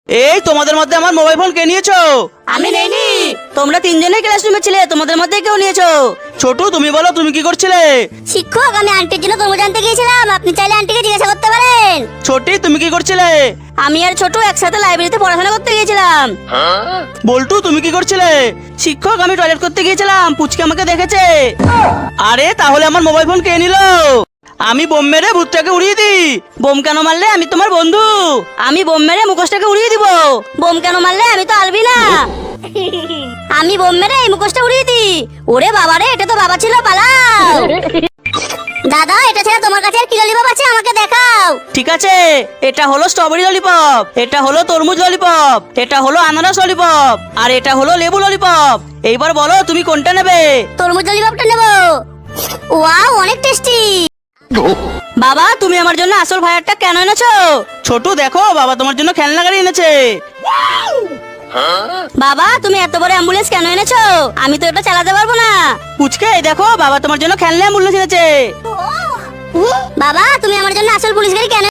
এই তোমাদের মধ্যে আমার মোবাইল ফোন কে নিয়েছো? আমি নেইনি। তোমরা তিনজনেই ক্লাসরুমে ছিলে, তোমাদের মধ্যে কেউ নিয়েছো? ছোটু তুমি বলো, তুমি কি করছিলে? শিক্ষক, আমি আন্টির জন্য তরমুজ আনতে গিয়েছিলাম, আপনি চাইলে আন্টিকে জিজ্ঞাসা করতে পারেন। ছোটি তুমি কি করছিলে? আমি আর ছোটু একসাথে লাইব্রেরিতে পড়াশোনা করতে গিয়েছিলাম। বল্টু তুমি কি করছিলে? শিক্ষক, আমি টয়লেট করতে গিয়েছিলাম, পুচকে আমাকে দেখেছে। আরে তাহলে আমার মোবাইল ফোন কে নিল? আমি বোম মেরে ভূতটাকে উড়িয়ে দিই। বোম কেন মারলে? আমি তোমার বন্ধু। আমি বোম মেরে মুখোশটাকে উড়িয়ে দিব। বোম কেন মারলে? আমি তো আলবি না। আমি বোম মেরে এই মুখোশটা উড়িয়ে দিই। ওরে বাবা রে, এটা তো বাবা ছিল, পালাও। দাদা, এটা ছেড়ে তোমার কাছে আর কি ললিপপ আছে আমাকে দেখাও। ঠিক আছে, এটা হলো স্ট্রবেরি ললিপপ, এটা হলো তরমুজ ললিপপ, এটা হলো আনারস ললিপপ, আর এটা হলো লেবু ললিপপ। এইবার বলো তুমি কোনটা নেবে? তরমুজ ললিপপটা নেব। ওয়াও, অনেক টেস্টি। বাবা, তুমি আমার জন্য আসল ফায়ারটা কেন এনেছো? ছোটু দেখো, বাবা তোমার জন্য খেলনা গাড়ি এনেছে। বাবা, তুমি এত বড় অ্যাম্বুলেন্স কেন এনেছো? আমি তো এটা চালাতে পারবো না। পুচকে এই দেখো, বাবা তোমার জন্য খেলনা অ্যাম্বুলেন্স এনেছে। বাবা, তুমি আমার জন্য আসল পুলিশ গাড়ি কেন